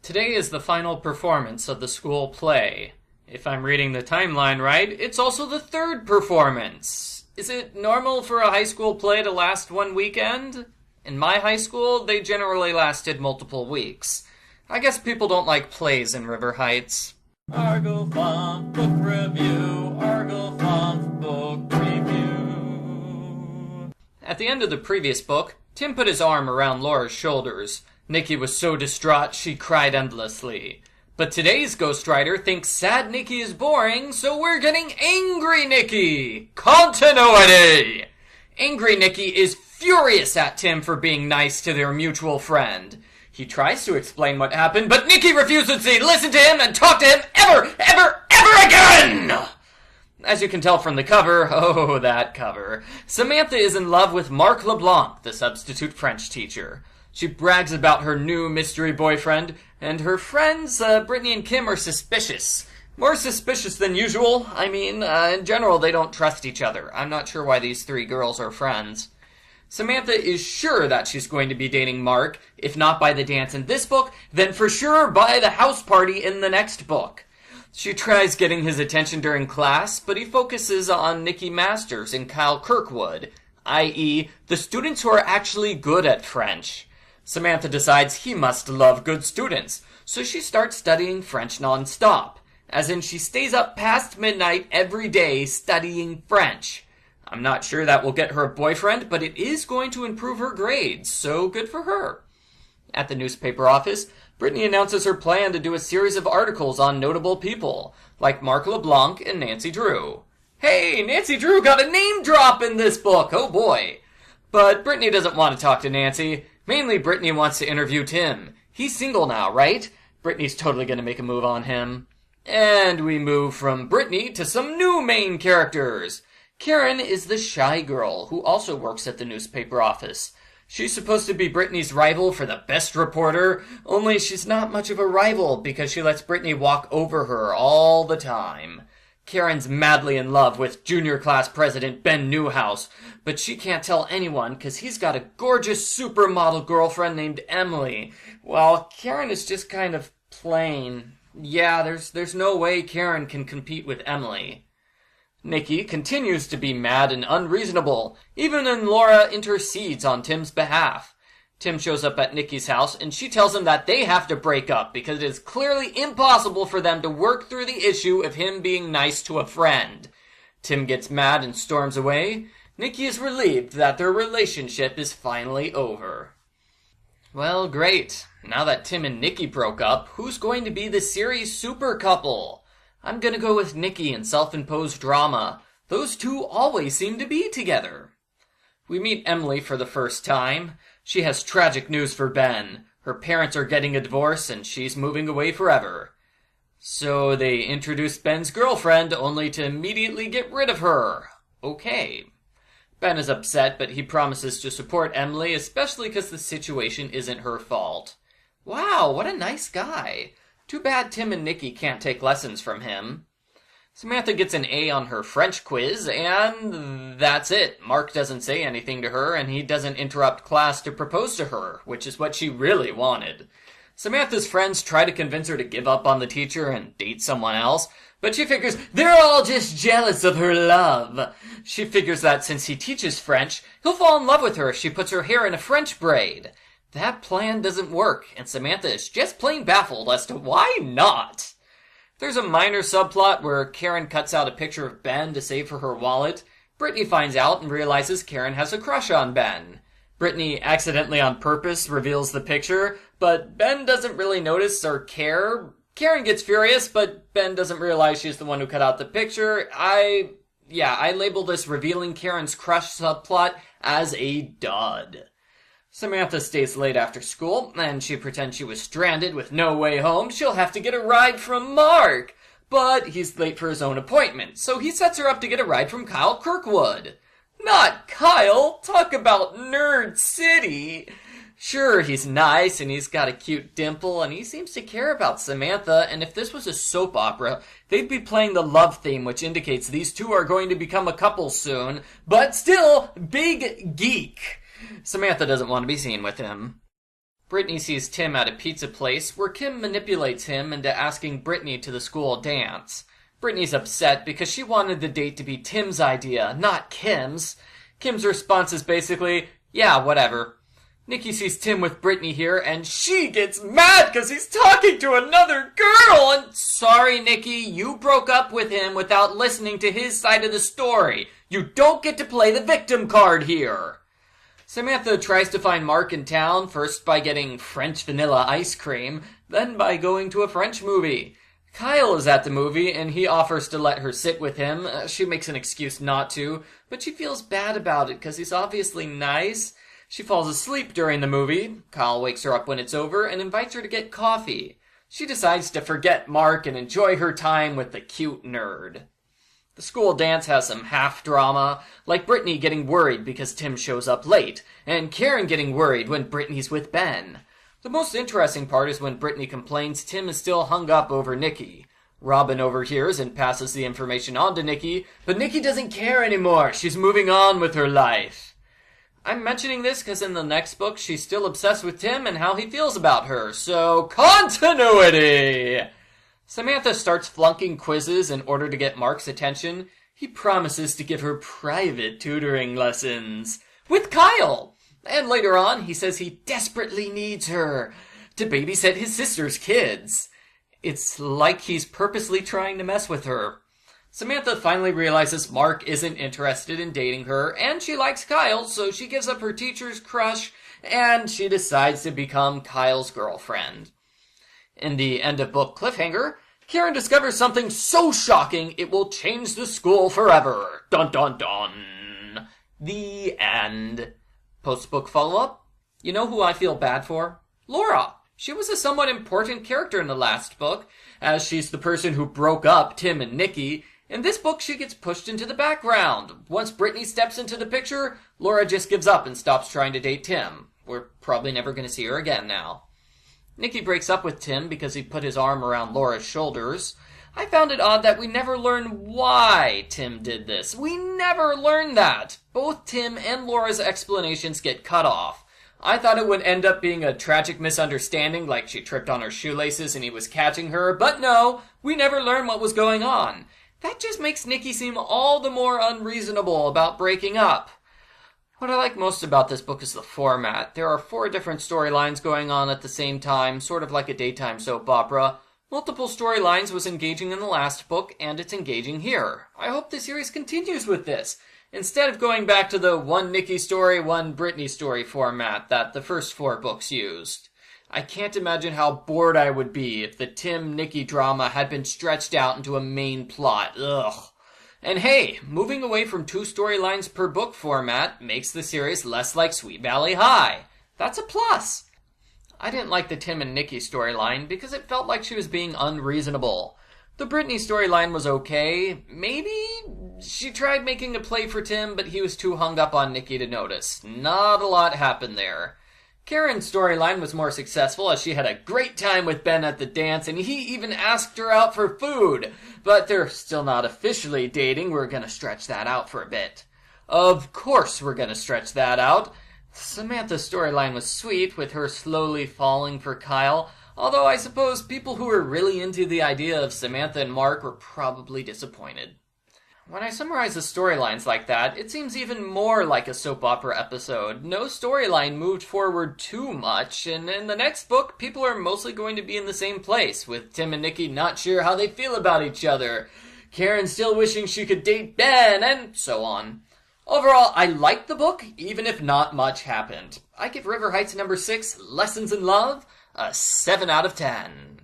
Today is the final performance of the school play. If I'm reading the timeline right, it's also the third performance. Is it normal for a high school play to last one weekend? In my high school, they generally lasted multiple weeks. I guess people don't like plays in River Heights. Argo Font Book Review, Argo Font Book Review. At the end of the previous book, Tim put his arm around Laura's shoulders. Nikki was so distraught she cried endlessly. But today's ghostwriter thinks sad Nikki is boring, so we're getting Angry Nikki! Continuity! Angry Nikki is furious at Tim for being nice to their mutual friend. He tries to explain what happened, but Nikki refuses to listen to him and talk to him ever again! As you can tell from the cover, oh, that cover, Samantha is in love with Marc LeBlanc, the substitute French teacher. She brags about her new mystery boyfriend, and her friends, Brittany and Kim, are suspicious. More suspicious than usual. I mean, in general, they don't trust each other. I'm not sure why these three girls are friends. Samantha is sure that she's going to be dating Mark, if not by the dance in this book, then for sure by the house party in the next book. She tries getting his attention during class, but he focuses on Nikki Masters and Kyle Kirkwood, i.e., the students who are actually good at French. Samantha decides he must love good students, so she starts studying French non-stop, as in she stays up past midnight every day studying French. I'm not sure that will get her a boyfriend, but it is going to improve her grades, so good for her. At the newspaper office, Brittany announces her plan to do a series of articles on notable people, like Marc LeBlanc and Nancy Drew. Hey, Nancy Drew got a name drop in this book, oh boy! But Brittany doesn't want to talk to Nancy. Mainly Brittany wants to interview Tim. He's single now, right? Brittany's totally going to make a move on him. And we move from Brittany to some new main characters. Karen is the shy girl who also works at the newspaper office. She's supposed to be Brittany's rival for the best reporter, only she's not much of a rival because she lets Brittany walk over her all the time. Karen's madly in love with junior class president Ben Newhouse, but she can't tell anyone because he's got a gorgeous supermodel girlfriend named Emily, while Karen is just kind of plain. Yeah, there's no way Karen can compete with Emily. Nikki continues to be mad and unreasonable, even when Laura intercedes on Tim's behalf. Tim shows up at Nikki's house, and she tells him that they have to break up because it is clearly impossible for them to work through the issue of him being nice to a friend. Tim gets mad and storms away. Nikki is relieved that their relationship is finally over. Well, great. Now that Tim and Nikki broke up, who's going to be the series super couple? I'm gonna go with Nikki in self-imposed drama. Those two always seem to be together. We meet Emily for the first time. She has tragic news for Ben. Her parents are getting a divorce and she's moving away forever. So they introduce Ben's girlfriend only to immediately get rid of her. Okay. Ben is upset, but he promises to support Emily, especially because the situation isn't her fault. Wow, what a nice guy. Too bad Tim and Nikki can't take lessons from him. Samantha gets an A on her French quiz, and that's it. Mark doesn't say anything to her, and he doesn't interrupt class to propose to her, which is what she really wanted. Samantha's friends try to convince her to give up on the teacher and date someone else, but she figures they're all just jealous of her love. She figures that since he teaches French, he'll fall in love with her if she puts her hair in a French braid. That plan doesn't work, and Samantha is just plain baffled as to why not. There's a minor subplot where Karen cuts out a picture of Ben to save for her wallet. Brittany finds out and realizes Karen has a crush on Ben. Brittany accidentally on purpose reveals the picture, but Ben doesn't really notice or care. Karen gets furious, but Ben doesn't realize she's the one who cut out the picture. I label this revealing Karen's crush subplot as a dud. Samantha stays late after school, and she pretends she was stranded with no way home. She'll have to get a ride from Mark. But he's late for his own appointment, so he sets her up to get a ride from Kyle Kirkwood. Not Kyle! Talk about Nerd City! Sure, he's nice, and he's got a cute dimple, and he seems to care about Samantha, and if this was a soap opera, they'd be playing the love theme, which indicates these two are going to become a couple soon. But still, big geek! Samantha doesn't want to be seen with him. Brittany sees Tim at a pizza place where Kim manipulates him into asking Brittany to the school dance. Brittany's upset because she wanted the date to be Tim's idea, not Kim's. Kim's response is basically, yeah, whatever. Nikki sees Tim with Brittany here, and she gets mad because he's talking to another girl, and sorry, Nikki, you broke up with him without listening to his side of the story. You don't get to play the victim card here. Samantha tries to find Mark in town, first by getting French vanilla ice cream, then by going to a French movie. Kyle is at the movie, and he offers to let her sit with him. She makes an excuse not to, but she feels bad about it because he's obviously nice. She falls asleep during the movie. Kyle wakes her up when it's over and invites her to get coffee. She decides to forget Mark and enjoy her time with the cute nerd. The school dance has some half-drama, like Brittany getting worried because Tim shows up late, and Karen getting worried when Brittany's with Ben. The most interesting part is when Brittany complains Tim is still hung up over Nikki. Robin overhears and passes the information on to Nikki, but Nikki doesn't care anymore. She's moving on with her life. I'm mentioning this because in the next book she's still obsessed with Tim and how he feels about her, so continuity! Samantha starts flunking quizzes in order to get Mark's attention. He promises to give her private tutoring lessons with Kyle. And later on, he says he desperately needs her to babysit his sister's kids. It's like he's purposely trying to mess with her. Samantha finally realizes Mark isn't interested in dating her, and she likes Kyle, so she gives up her teacher's crush, and she decides to become Kyle's girlfriend. In the end-of-book cliffhanger, Karen discovers something so shocking it will change the school forever. Dun dun dun. The end. Post-book follow-up? You know who I feel bad for? Laura. She was a somewhat important character in the last book, as she's the person who broke up Tim and Nikki. In this book, she gets pushed into the background. Once Brittany steps into the picture, Laura just gives up and stops trying to date Tim. We're probably never going to see her again now. Nikki breaks up with Tim because he put his arm around Laura's shoulders. I found it odd that we never learn why Tim did this. We never learn that. Both Tim and Laura's explanations get cut off. I thought it would end up being a tragic misunderstanding, like she tripped on her shoelaces and he was catching her, but no, we never learn what was going on. That just makes Nikki seem all the more unreasonable about breaking up. What I like most about this book is the format. There are 4 different storylines going on at the same time, sort of like a daytime soap opera. Multiple storylines was engaging in the last book, and it's engaging here. I hope the series continues with this, instead of going back to the one Nikki story, one Brittany story format that the first 4 books used. I can't imagine how bored I would be if the Tim-Nikki drama had been stretched out into a main plot. Ugh. And hey, moving away from 2 storylines per book format makes the series less like Sweet Valley High. That's a plus. I didn't like the Tim and Nikki storyline because it felt like she was being unreasonable. The Brittany storyline was okay. Maybe she tried making a play for Tim, but he was too hung up on Nikki to notice. Not a lot happened there. Karen's storyline was more successful as she had a great time with Ben at the dance and he even asked her out for food. But they're still not officially dating. We're gonna stretch that out for a bit. Of course we're gonna stretch that out. Samantha's storyline was sweet with her slowly falling for Kyle, although I suppose people who were really into the idea of Samantha and Mark were probably disappointed. When I summarize the storylines like that, it seems even more like a soap opera episode. No storyline moved forward too much, and in the next book, people are mostly going to be in the same place, with Tim and Nikki not sure how they feel about each other, Karen still wishing she could date Ben, and so on. Overall, I liked the book, even if not much happened. I give River Heights number 6, Lessons in Love, a 7 out of 10.